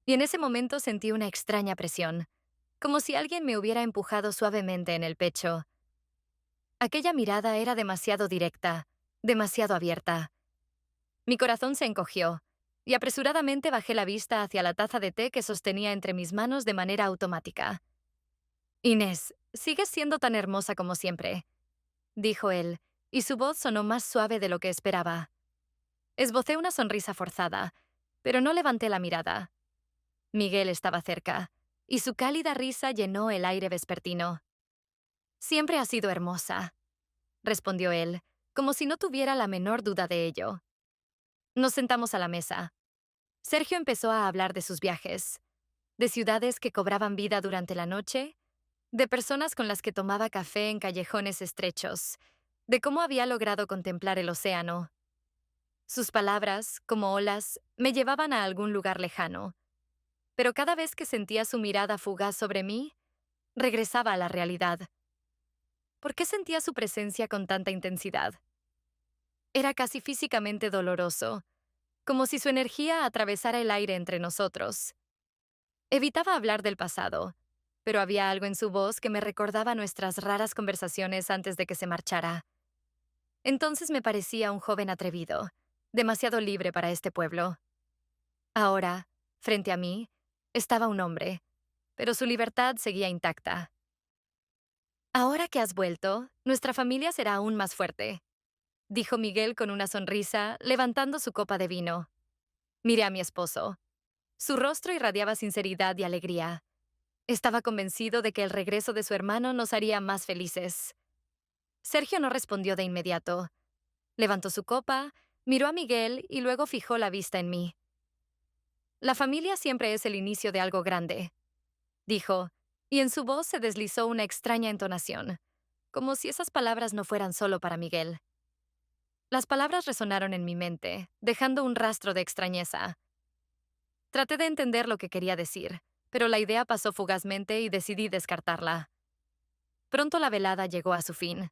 y en ese momento sentí una extraña presión, como si alguien me hubiera empujado suavemente en el pecho. Aquella mirada era demasiado directa, demasiado abierta. Mi corazón se encogió, y apresuradamente bajé la vista hacia la taza de té que sostenía entre mis manos de manera automática. Inés, sigues siendo tan hermosa como siempre, dijo él, y su voz sonó más suave de lo que esperaba. Esbocé una sonrisa forzada, pero no levanté la mirada. Miguel estaba cerca, y su cálida risa llenó el aire vespertino. Siempre has sido hermosa, respondió él, como si no tuviera la menor duda de ello. Nos sentamos a la mesa. Sergio empezó a hablar de sus viajes, de ciudades que cobraban vida durante la noche, de personas con las que tomaba café en callejones estrechos, de cómo había logrado contemplar el océano. Sus palabras, como olas, me llevaban a algún lugar lejano, pero cada vez que sentía su mirada fugaz sobre mí, regresaba a la realidad. ¿Por qué sentía su presencia con tanta intensidad? Era casi físicamente doloroso, como si su energía atravesara el aire entre nosotros. Evitaba hablar del pasado, pero había algo en su voz que me recordaba nuestras raras conversaciones antes de que se marchara. Entonces me parecía un joven atrevido, demasiado libre para este pueblo. Ahora, frente a mí, estaba un hombre, pero su libertad seguía intacta. Ahora que has vuelto, nuestra familia será aún más fuerte, dijo Miguel con una sonrisa, levantando su copa de vino. Miré a mi esposo. Su rostro irradiaba sinceridad y alegría. Estaba convencido de que el regreso de su hermano nos haría más felices. Sergio no respondió de inmediato. Levantó su copa, miró a Miguel y luego fijó la vista en mí. La familia siempre es el inicio de algo grande, dijo, y en su voz se deslizó una extraña entonación, como si esas palabras no fueran solo para Miguel. Las palabras resonaron en mi mente, dejando un rastro de extrañeza. Traté de entender lo que quería decir, pero la idea pasó fugazmente y decidí descartarla. Pronto la velada llegó a su fin.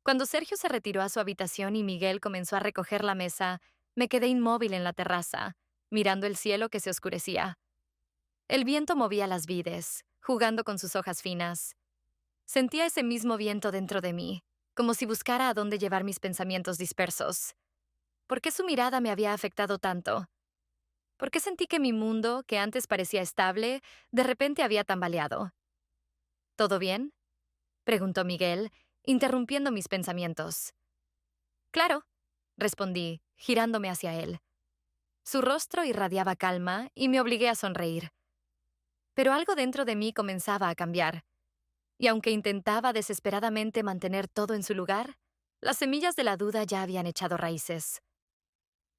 Cuando Sergio se retiró a su habitación y Miguel comenzó a recoger la mesa, me quedé inmóvil en la terraza, mirando el cielo que se oscurecía. El viento movía las vides, jugando con sus hojas finas. Sentía ese mismo viento dentro de mí, como si buscara a dónde llevar mis pensamientos dispersos. ¿Por qué su mirada me había afectado tanto? ¿Por qué sentí que mi mundo, que antes parecía estable, de repente había tambaleado? ¿Todo bien?, preguntó Miguel, interrumpiendo mis pensamientos. Claro, respondí, girándome hacia él. Su rostro irradiaba calma y me obligué a sonreír. Pero algo dentro de mí comenzaba a cambiar, y aunque intentaba desesperadamente mantener todo en su lugar, las semillas de la duda ya habían echado raíces.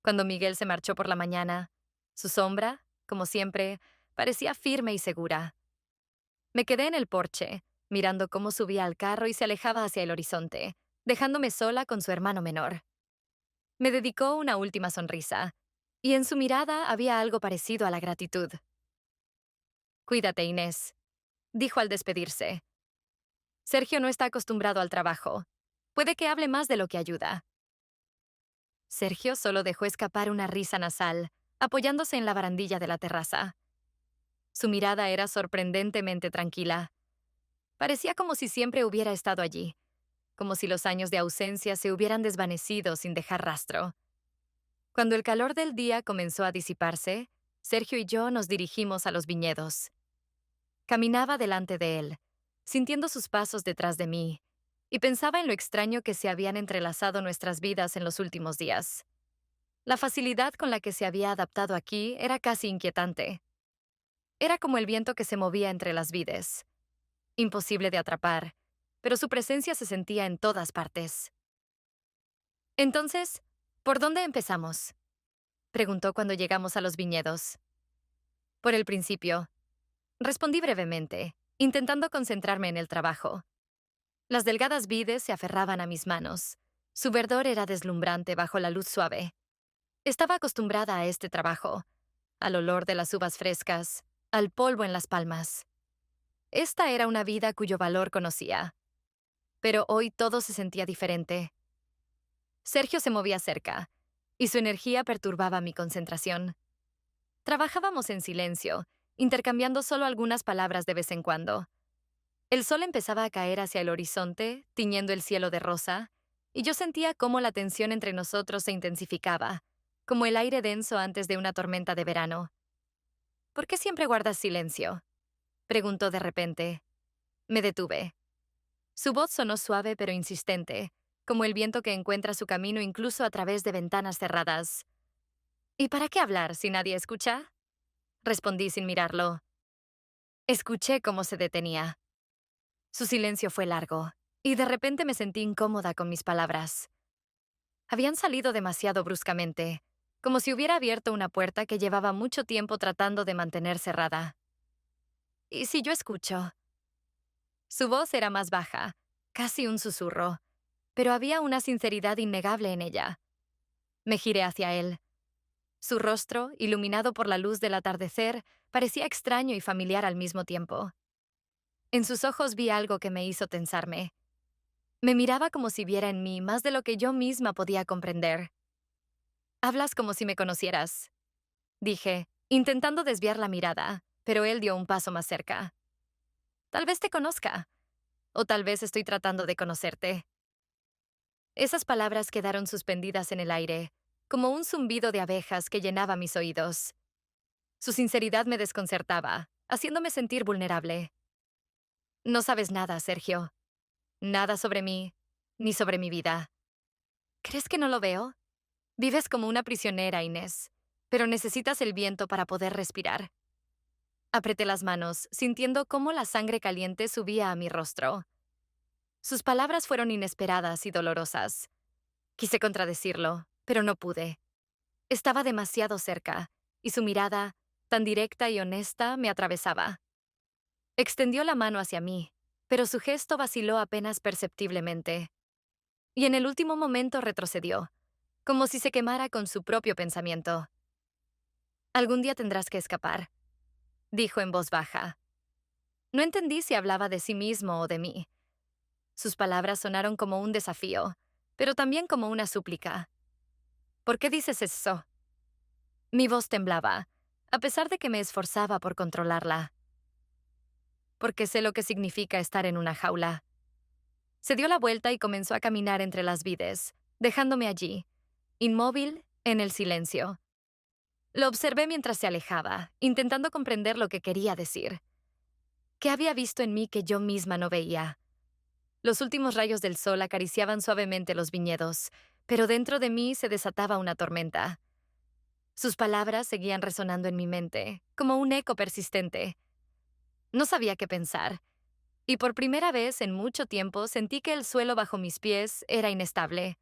Cuando Miguel se marchó por la mañana, su sombra, como siempre, parecía firme y segura. Me quedé en el porche, mirando cómo subía al carro y se alejaba hacia el horizonte, dejándome sola con su hermano menor. Me dedicó una última sonrisa, y en su mirada había algo parecido a la gratitud. Cuídate, Inés, dijo al despedirse. Sergio no está acostumbrado al trabajo. Puede que hable más de lo que ayuda. Sergio solo dejó escapar una risa nasal, apoyándose en la barandilla de la terraza. Su mirada era sorprendentemente tranquila. Parecía como si siempre hubiera estado allí, como si los años de ausencia se hubieran desvanecido sin dejar rastro. Cuando el calor del día comenzó a disiparse, Sergio y yo nos dirigimos a los viñedos. Caminaba delante de él, sintiendo sus pasos detrás de mí, y pensaba en lo extraño que se habían entrelazado nuestras vidas en los últimos días. La facilidad con la que se había adaptado aquí era casi inquietante. Era como el viento que se movía entre las vides. Imposible de atrapar, pero su presencia se sentía en todas partes. Entonces, ¿por dónde empezamos?, preguntó cuando llegamos a los viñedos. Por el principio, respondí brevemente, intentando concentrarme en el trabajo. Las delgadas vides se aferraban a mis manos. Su verdor era deslumbrante bajo la luz suave. Estaba acostumbrada a este trabajo, al olor de las uvas frescas, al polvo en las palmas. Esta era una vida cuyo valor conocía. Pero hoy todo se sentía diferente. Sergio se movía cerca, y su energía perturbaba mi concentración. Trabajábamos en silencio, intercambiando solo algunas palabras de vez en cuando. El sol empezaba a caer hacia el horizonte, tiñendo el cielo de rosa, y yo sentía cómo la tensión entre nosotros se intensificaba, como el aire denso antes de una tormenta de verano. ¿Por qué siempre guardas silencio? Preguntó de repente. Me detuve. Su voz sonó suave pero insistente, como el viento que encuentra su camino incluso a través de ventanas cerradas. ¿Y para qué hablar si nadie escucha? Respondí sin mirarlo. Escuché cómo se detenía. Su silencio fue largo, y de repente me sentí incómoda con mis palabras. Habían salido demasiado bruscamente, como si hubiera abierto una puerta que llevaba mucho tiempo tratando de mantener cerrada. ¿Y si yo escucho? Su voz era más baja, casi un susurro, pero había una sinceridad innegable en ella. Me giré hacia él. Su rostro, iluminado por la luz del atardecer, parecía extraño y familiar al mismo tiempo. En sus ojos vi algo que me hizo tensarme. Me miraba como si viera en mí más de lo que yo misma podía comprender. Hablas como si me conocieras, dije, intentando desviar la mirada, pero él dio un paso más cerca. Tal vez te conozca, o tal vez estoy tratando de conocerte. Esas palabras quedaron suspendidas en el aire, como un zumbido de abejas que llenaba mis oídos. Su sinceridad me desconcertaba, haciéndome sentir vulnerable. No sabes nada, Sergio. Nada sobre mí, ni sobre mi vida. ¿Crees que no lo veo? Vives como una prisionera, Inés, pero necesitas el viento para poder respirar. Apreté las manos, sintiendo cómo la sangre caliente subía a mi rostro. Sus palabras fueron inesperadas y dolorosas. Quise contradecirlo, pero no pude. Estaba demasiado cerca, y su mirada, tan directa y honesta, me atravesaba. Extendió la mano hacia mí, pero su gesto vaciló apenas perceptiblemente. Y en el último momento retrocedió, como si se quemara con su propio pensamiento. Algún día tendrás que escapar, dijo en voz baja. No entendí si hablaba de sí mismo o de mí. Sus palabras sonaron como un desafío, pero también como una súplica. ¿Por qué dices eso? Mi voz temblaba, a pesar de que me esforzaba por controlarla. Porque sé lo que significa estar en una jaula. Se dio la vuelta y comenzó a caminar entre las vides, dejándome allí, inmóvil, en el silencio. Lo observé mientras se alejaba, intentando comprender lo que quería decir. ¿Qué había visto en mí que yo misma no veía? Los últimos rayos del sol acariciaban suavemente los viñedos, pero dentro de mí se desataba una tormenta. Sus palabras seguían resonando en mi mente, como un eco persistente. No sabía qué pensar, y por primera vez en mucho tiempo sentí que el suelo bajo mis pies era inestable.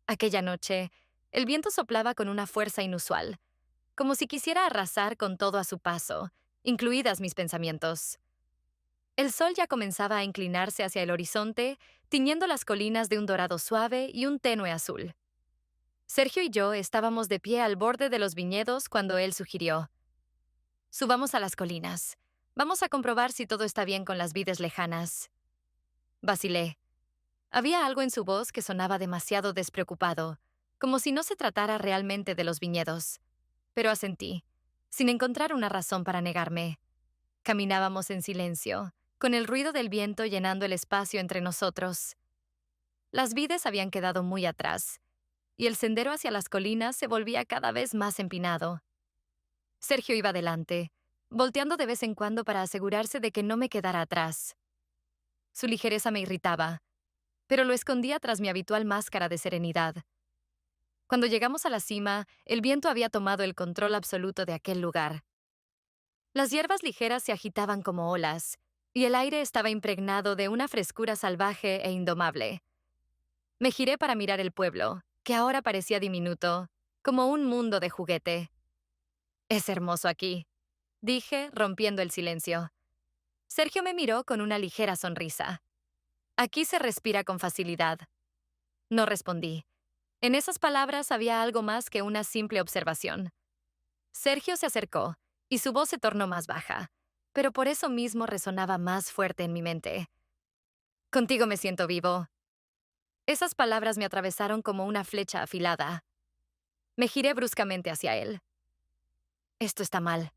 Aquella noche, el viento soplaba con una fuerza inusual, como si quisiera arrasar con todo a su paso, incluidas mis pensamientos. El sol ya comenzaba a inclinarse hacia el horizonte, tiñendo las colinas de un dorado suave y un tenue azul. Sergio y yo estábamos de pie al borde de los viñedos cuando él sugirió: subamos a las colinas. Vamos a comprobar si todo está bien con las vides lejanas. Vacilé. Había algo en su voz que sonaba demasiado despreocupado, como si no se tratara realmente de los viñedos. Pero asentí, sin encontrar una razón para negarme. Caminábamos en silencio, con el ruido del viento llenando el espacio entre nosotros. Las vides habían quedado muy atrás, y el sendero hacia las colinas se volvía cada vez más empinado. Sergio iba delante, volteando de vez en cuando para asegurarse de que no me quedara atrás. Su ligereza me irritaba, pero lo escondía tras mi habitual máscara de serenidad. Cuando llegamos a la cima, el viento había tomado el control absoluto de aquel lugar. Las hierbas ligeras se agitaban como olas, y el aire estaba impregnado de una frescura salvaje e indomable. Me giré para mirar el pueblo, que ahora parecía diminuto, como un mundo de juguete. Es hermoso aquí, dije, rompiendo el silencio. Sergio me miró con una ligera sonrisa. Aquí se respira con facilidad. No respondí. En esas palabras había algo más que una simple observación. Sergio se acercó, y su voz se tornó más baja, pero por eso mismo resonaba más fuerte en mi mente. Contigo me siento vivo. Esas palabras me atravesaron como una flecha afilada. Me giré bruscamente hacia él. Esto está mal,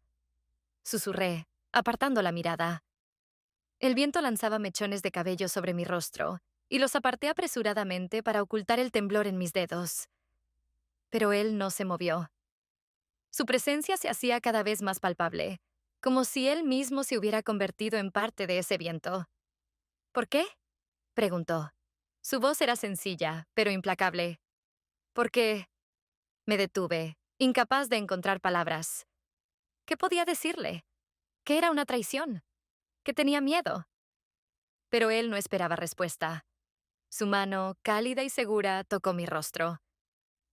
susurré, apartando la mirada. El viento lanzaba mechones de cabello sobre mi rostro, y los aparté apresuradamente para ocultar el temblor en mis dedos. Pero él no se movió. Su presencia se hacía cada vez más palpable, como si él mismo se hubiera convertido en parte de ese viento. ¿Por qué? Preguntó. Su voz era sencilla, pero implacable. ¿Por qué? Me detuve, incapaz de encontrar palabras. ¿Qué podía decirle? Que era una traición, que tenía miedo. Pero él no esperaba respuesta. Su mano, cálida y segura, tocó mi rostro.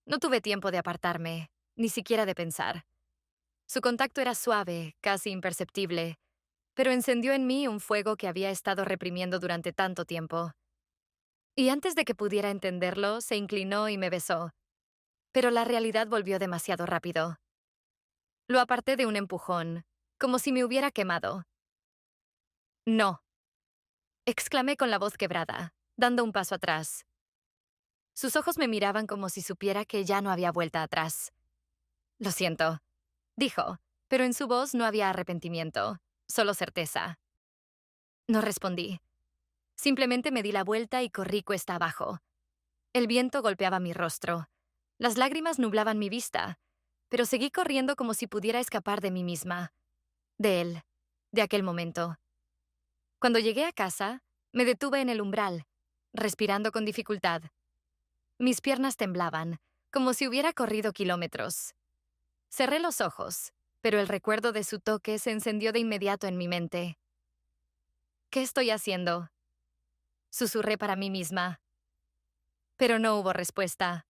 No tuve tiempo de apartarme, ni siquiera de pensar. Su contacto era suave, casi imperceptible, pero encendió en mí un fuego que había estado reprimiendo durante tanto tiempo. Y antes de que pudiera entenderlo, se inclinó y me besó. Pero la realidad volvió demasiado rápido. Lo aparté de un empujón, como si me hubiera quemado. No, exclamé con la voz quebrada, dando un paso atrás. Sus ojos me miraban como si supiera que ya no había vuelta atrás. Lo siento, dijo, pero en su voz no había arrepentimiento, solo certeza. No respondí. Simplemente me di la vuelta y corrí cuesta abajo. El viento golpeaba mi rostro. Las lágrimas nublaban mi vista, pero seguí corriendo como si pudiera escapar de mí misma, de él, de aquel momento. Cuando llegué a casa, me detuve en el umbral, respirando con dificultad. Mis piernas temblaban, como si hubiera corrido kilómetros. Cerré los ojos, pero el recuerdo de su toque se encendió de inmediato en mi mente. ¿Qué estoy haciendo? Susurré para mí misma. Pero no hubo respuesta.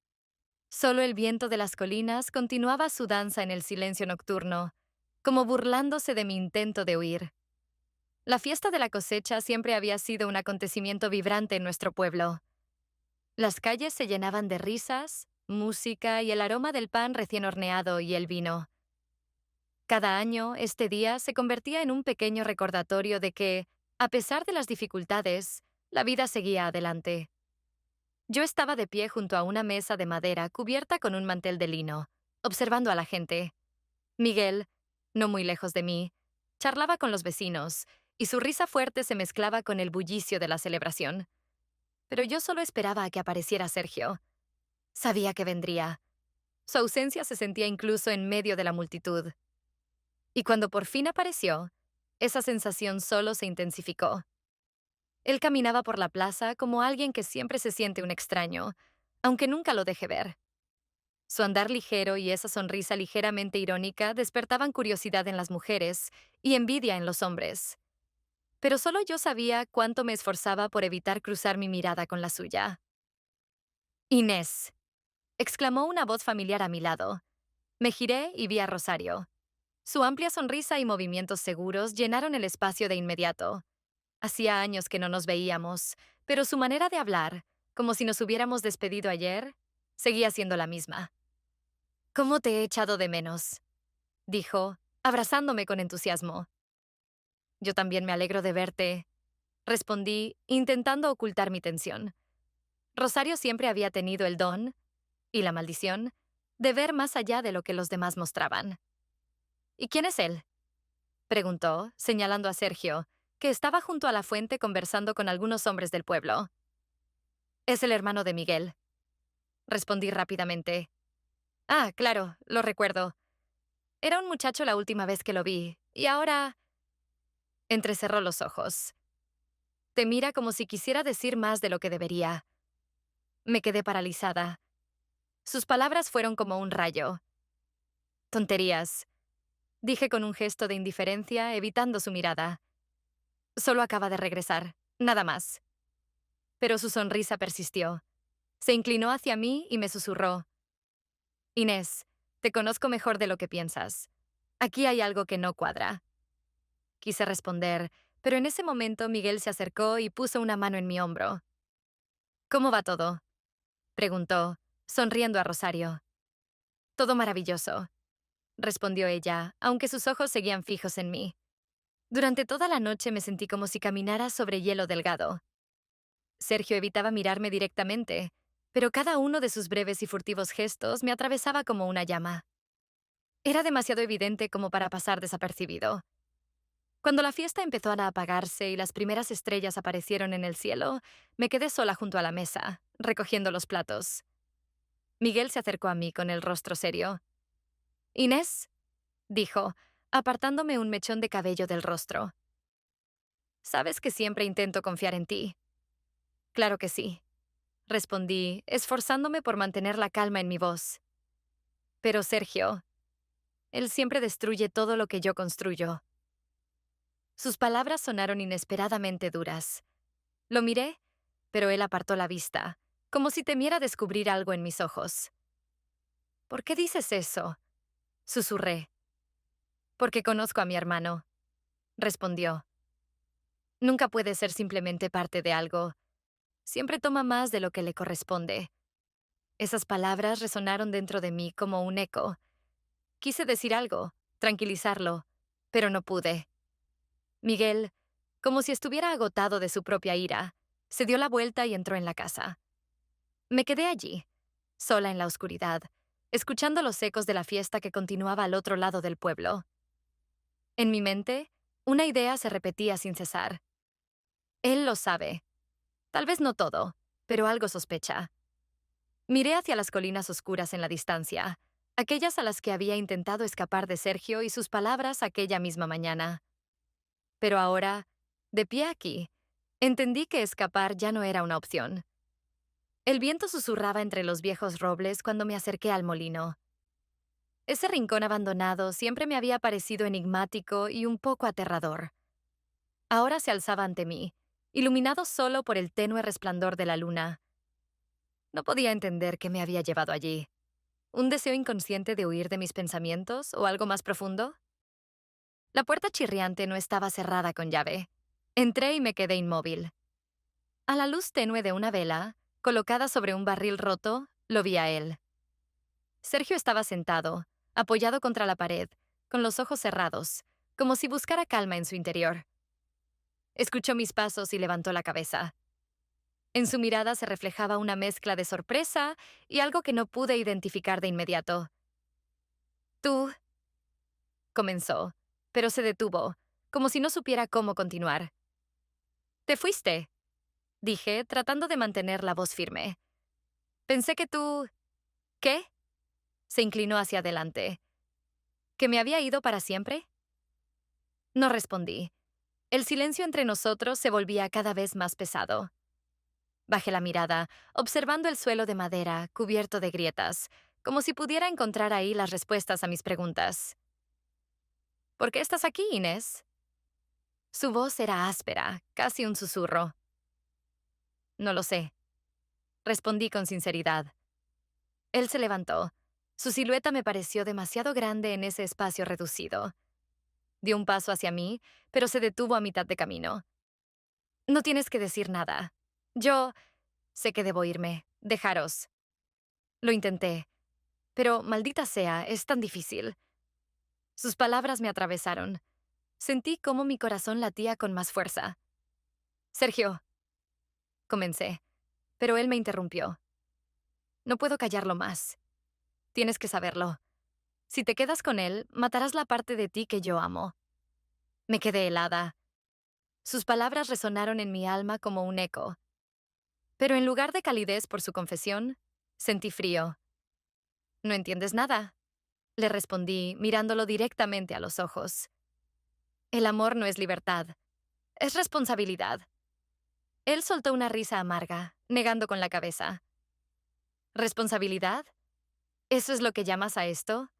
Solo el viento de las colinas continuaba su danza en el silencio nocturno, como burlándose de mi intento de huir. La fiesta de la cosecha siempre había sido un acontecimiento vibrante en nuestro pueblo. Las calles se llenaban de risas, música y el aroma del pan recién horneado y el vino. Cada año, este día se convertía en un pequeño recordatorio de que, a pesar de las dificultades, la vida seguía adelante. Yo estaba de pie junto a una mesa de madera cubierta con un mantel de lino, observando a la gente. Miguel, no muy lejos de mí, charlaba con los vecinos, y su risa fuerte se mezclaba con el bullicio de la celebración. Pero yo solo esperaba a que apareciera Sergio. Sabía que vendría. Su ausencia se sentía incluso en medio de la multitud. Y cuando por fin apareció, esa sensación solo se intensificó. Él caminaba por la plaza como alguien que siempre se siente un extraño, aunque nunca lo deje ver. Su andar ligero y esa sonrisa ligeramente irónica despertaban curiosidad en las mujeres y envidia en los hombres. Pero solo yo sabía cuánto me esforzaba por evitar cruzar mi mirada con la suya. «Inés», exclamó una voz familiar a mi lado. Me giré y vi a Rosario. Su amplia sonrisa y movimientos seguros llenaron el espacio de inmediato. Hacía años que no nos veíamos, pero su manera de hablar, como si nos hubiéramos despedido ayer, seguía siendo la misma. «¿Cómo te he echado de menos?», dijo, abrazándome con entusiasmo. «Yo también me alegro de verte», respondí, intentando ocultar mi tensión. Rosario siempre había tenido el don, y la maldición, de ver más allá de lo que los demás mostraban. «¿Y quién es él?», preguntó, señalando a Sergio, que estaba junto a la fuente conversando con algunos hombres del pueblo. «Es el hermano de Miguel», respondí rápidamente. «Ah, claro, lo recuerdo. Era un muchacho la última vez que lo vi, y ahora...» Entrecerró los ojos. Te mira como si quisiera decir más de lo que debería. Me quedé paralizada. Sus palabras fueron como un rayo. «Tonterías», dije con un gesto de indiferencia, evitando su mirada. «Solo acaba de regresar, nada más». Pero su sonrisa persistió. Se inclinó hacia mí y me susurró. «Inés, te conozco mejor de lo que piensas. Aquí hay algo que no cuadra». Quise responder, pero en ese momento Miguel se acercó y puso una mano en mi hombro. «¿Cómo va todo?», preguntó, sonriendo a Rosario. «Todo maravilloso», respondió ella, aunque sus ojos seguían fijos en mí. Durante toda la noche me sentí como si caminara sobre hielo delgado. Sergio evitaba mirarme directamente, pero cada uno de sus breves y furtivos gestos me atravesaba como una llama. Era demasiado evidente como para pasar desapercibido. Cuando la fiesta empezó a apagarse y las primeras estrellas aparecieron en el cielo, me quedé sola junto a la mesa, recogiendo los platos. Miguel se acercó a mí con el rostro serio. «Inés», dijo, apartándome un mechón de cabello del rostro. «Sabes que siempre intento confiar en ti». «Claro que sí», respondí, esforzándome por mantener la calma en mi voz. «Pero Sergio, él siempre destruye todo lo que yo construyo». Sus palabras sonaron inesperadamente duras. Lo miré, pero él apartó la vista, como si temiera descubrir algo en mis ojos. «¿Por qué dices eso?», susurré. «Porque conozco a mi hermano», respondió. «Nunca puede ser simplemente parte de algo. Siempre toma más de lo que le corresponde». Esas palabras resonaron dentro de mí como un eco. Quise decir algo, tranquilizarlo, pero no pude. Miguel, como si estuviera agotado de su propia ira, se dio la vuelta y entró en la casa. Me quedé allí, sola en la oscuridad, escuchando los ecos de la fiesta que continuaba al otro lado del pueblo. En mi mente, una idea se repetía sin cesar. Él lo sabe. Tal vez no todo, pero algo sospecha. Miré hacia las colinas oscuras en la distancia, aquellas a las que había intentado escapar de Sergio y sus palabras aquella misma mañana. Pero ahora, de pie aquí, entendí que escapar ya no era una opción. El viento susurraba entre los viejos robles cuando me acerqué al molino. Ese rincón abandonado siempre me había parecido enigmático y un poco aterrador. Ahora se alzaba ante mí, iluminado solo por el tenue resplandor de la luna. No podía entender qué me había llevado allí. ¿Un deseo inconsciente de huir de mis pensamientos o algo más profundo? La puerta chirriante no estaba cerrada con llave. Entré y me quedé inmóvil. A la luz tenue de una vela, colocada sobre un barril roto, lo vi a él. Sergio estaba sentado, apoyado contra la pared, con los ojos cerrados, como si buscara calma en su interior. Escuchó mis pasos y levantó la cabeza. En su mirada se reflejaba una mezcla de sorpresa y algo que no pude identificar de inmediato. «Tú», comenzó, pero se detuvo, como si no supiera cómo continuar. «Te fuiste», dije, tratando de mantener la voz firme. «Pensé que tú...» «¿Qué?», se inclinó hacia adelante. ¿Que me había ido para siempre? No respondí. El silencio entre nosotros se volvía cada vez más pesado. Bajé la mirada, observando el suelo de madera, cubierto de grietas, como si pudiera encontrar ahí las respuestas a mis preguntas. ¿Por qué estás aquí, Inés? Su voz era áspera, casi un susurro. No lo sé, respondí con sinceridad. Él se levantó. Su silueta me pareció demasiado grande en ese espacio reducido. Dio un paso hacia mí, pero se detuvo a mitad de camino. No tienes que decir nada. Yo sé que debo irme. Dejaros. Lo intenté, pero maldita sea, es tan difícil. Sus palabras me atravesaron. Sentí cómo mi corazón latía con más fuerza. Sergio, comencé, pero él me interrumpió. No puedo callarlo más. Tienes que saberlo. Si te quedas con él, matarás la parte de ti que yo amo. Me quedé helada. Sus palabras resonaron en mi alma como un eco. Pero en lugar de calidez por su confesión, sentí frío. «No entiendes nada», le respondí, mirándolo directamente a los ojos. «El amor no es libertad, es responsabilidad». Él soltó una risa amarga, negando con la cabeza. ¿Responsabilidad? ¿Eso es lo que llamas a esto?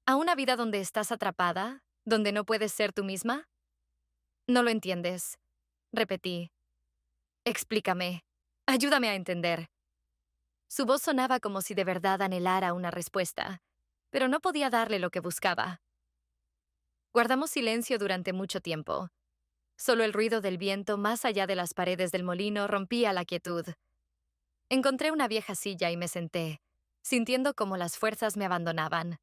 ¿A una vida donde estás atrapada, donde no puedes ser tú misma? No lo entiendes, repetí. Explícame. Ayúdame a entender. Su voz sonaba como si de verdad anhelara una respuesta, pero no podía darle lo que buscaba. Guardamos silencio durante mucho tiempo. Solo el ruido del viento más allá de las paredes del molino rompía la quietud. Encontré una vieja silla y me senté, sintiendo como las fuerzas me abandonaban.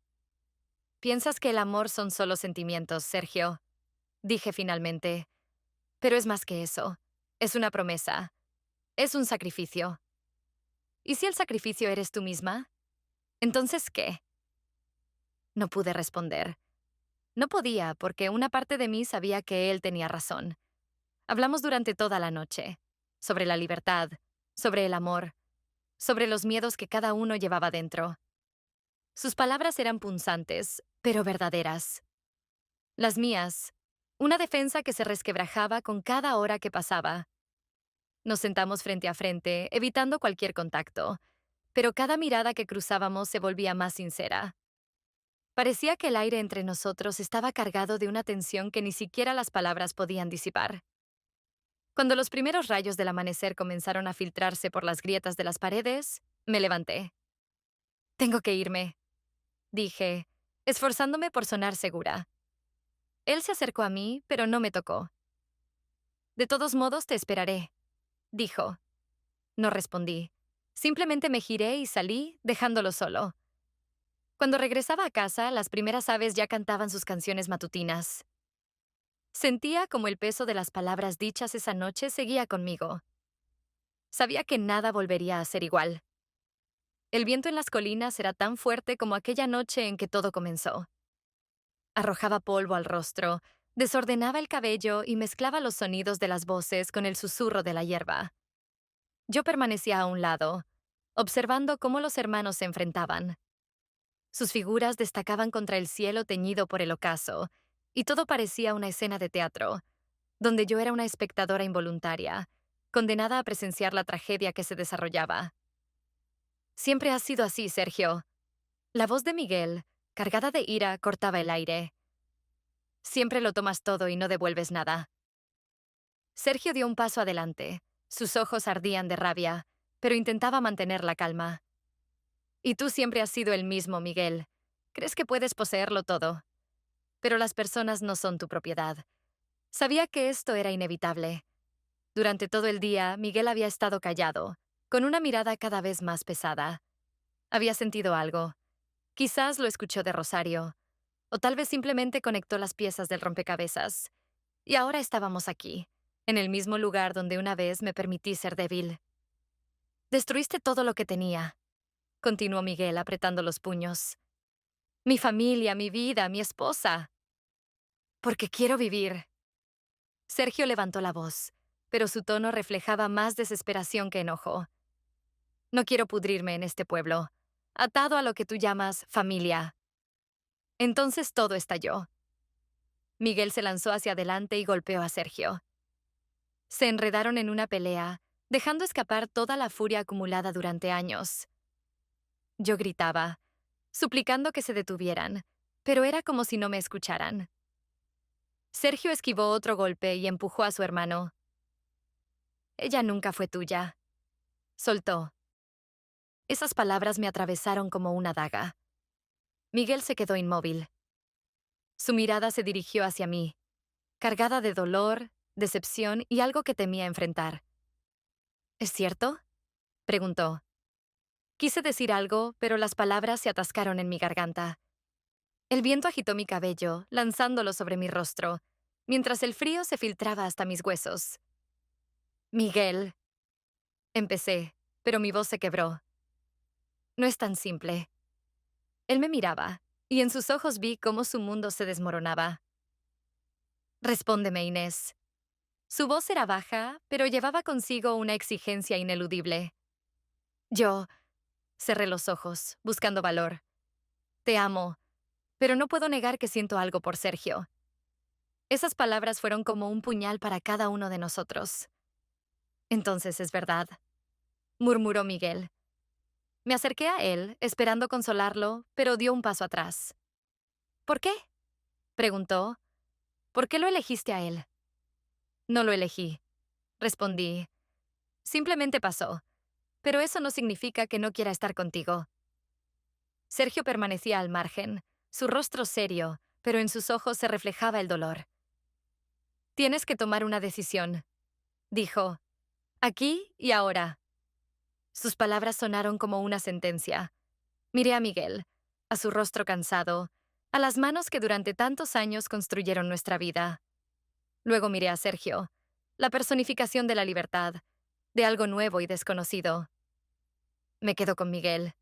«Piensas que el amor son solo sentimientos, Sergio», dije finalmente. «Pero es más que eso. Es una promesa. Es un sacrificio». «¿Y si el sacrificio eres tú misma? Entonces, ¿qué?». No pude responder. No podía, porque una parte de mí sabía que él tenía razón. Hablamos durante toda la noche, sobre la libertad, sobre el amor, sobre los miedos que cada uno llevaba dentro. Sus palabras eran punzantes, pero verdaderas. Las mías, una defensa que se resquebrajaba con cada hora que pasaba. Nos sentamos frente a frente, evitando cualquier contacto, pero cada mirada que cruzábamos se volvía más sincera. Parecía que el aire entre nosotros estaba cargado de una tensión que ni siquiera las palabras podían disipar. Cuando los primeros rayos del amanecer comenzaron a filtrarse por las grietas de las paredes, me levanté. Tengo que irme, dije, esforzándome por sonar segura. Él se acercó a mí, pero no me tocó. De todos modos, te esperaré, dijo. No respondí. Simplemente me giré y salí, dejándolo solo. Cuando regresaba a casa, las primeras aves ya cantaban sus canciones matutinas. Sentía como el peso de las palabras dichas esa noche seguía conmigo. Sabía que nada volvería a ser igual. El viento en las colinas era tan fuerte como aquella noche en que todo comenzó. Arrojaba polvo al rostro, desordenaba el cabello y mezclaba los sonidos de las voces con el susurro de la hierba. Yo permanecía a un lado, observando cómo los hermanos se enfrentaban. Sus figuras destacaban contra el cielo teñido por el ocaso, y todo parecía una escena de teatro, donde yo era una espectadora involuntaria, condenada a presenciar la tragedia que se desarrollaba. Siempre ha sido así, Sergio. La voz de Miguel, cargada de ira, cortaba el aire. Siempre lo tomas todo y no devuelves nada. Sergio dio un paso adelante. Sus ojos ardían de rabia, pero intentaba mantener la calma. Y tú siempre has sido el mismo, Miguel. Crees que puedes poseerlo todo. Pero las personas no son tu propiedad. Sabía que esto era inevitable. Durante todo el día, Miguel había estado callado, con una mirada cada vez más pesada. Había sentido algo. Quizás lo escuchó de Rosario, o tal vez simplemente conectó las piezas del rompecabezas. Y ahora estábamos aquí, en el mismo lugar donde una vez me permití ser débil. Destruiste todo lo que tenía, continuó Miguel apretando los puños. Mi familia, mi vida, mi esposa. Porque quiero vivir. Sergio levantó la voz, pero su tono reflejaba más desesperación que enojo. No quiero pudrirme en este pueblo, atado a lo que tú llamas familia. Entonces todo estalló. Miguel se lanzó hacia adelante y golpeó a Sergio. Se enredaron en una pelea, dejando escapar toda la furia acumulada durante años. Yo gritaba, suplicando que se detuvieran, pero era como si no me escucharan. Sergio esquivó otro golpe y empujó a su hermano. Ella nunca fue tuya. Soltó. Esas palabras me atravesaron como una daga. Miguel se quedó inmóvil. Su mirada se dirigió hacia mí, cargada de dolor, decepción y algo que temía enfrentar. ¿Es cierto?, preguntó. Quise decir algo, pero las palabras se atascaron en mi garganta. El viento agitó mi cabello, lanzándolo sobre mi rostro, mientras el frío se filtraba hasta mis huesos. Miguel. Empecé, pero mi voz se quebró. No es tan simple. Él me miraba, y en sus ojos vi cómo su mundo se desmoronaba. Respóndeme, Inés. Su voz era baja, pero llevaba consigo una exigencia ineludible. Yo cerré los ojos, buscando valor. Te amo, pero no puedo negar que siento algo por Sergio. Esas palabras fueron como un puñal para cada uno de nosotros. Entonces es verdad, murmuró Miguel. Me acerqué a él, esperando consolarlo, pero dio un paso atrás. ¿Por qué?, preguntó. ¿Por qué lo elegiste a él? No lo elegí, respondí. Simplemente pasó, pero eso no significa que no quiera estar contigo. Sergio permanecía al margen, su rostro serio, pero en sus ojos se reflejaba el dolor. Tienes que tomar una decisión, dijo. Aquí y ahora. Sus palabras sonaron como una sentencia. Miré a Miguel, a su rostro cansado, a las manos que durante tantos años construyeron nuestra vida. Luego miré a Sergio, la personificación de la libertad, de algo nuevo y desconocido. Me quedo con Miguel,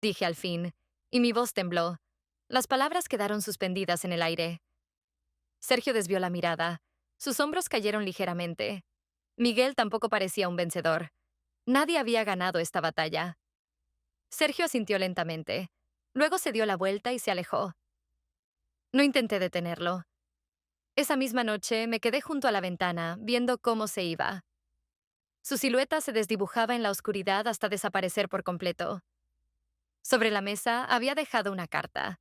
dije al fin, y mi voz tembló. Las palabras quedaron suspendidas en el aire. Sergio desvió la mirada. Sus hombros cayeron ligeramente. Miguel tampoco parecía un vencedor. Nadie había ganado esta batalla. Sergio asintió lentamente. Luego se dio la vuelta y se alejó. No intenté detenerlo. Esa misma noche me quedé junto a la ventana, viendo cómo se iba. Su silueta se desdibujaba en la oscuridad hasta desaparecer por completo. Sobre la mesa había dejado una carta.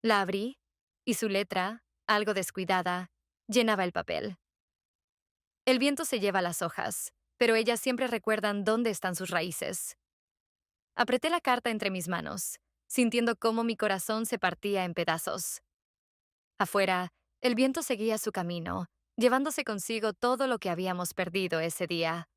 La abrí, y su letra, algo descuidada, llenaba el papel. El viento se lleva las hojas, pero ellas siempre recuerdan dónde están sus raíces. Apreté la carta entre mis manos, sintiendo cómo mi corazón se partía en pedazos. Afuera, el viento seguía su camino, llevándose consigo todo lo que habíamos perdido ese día.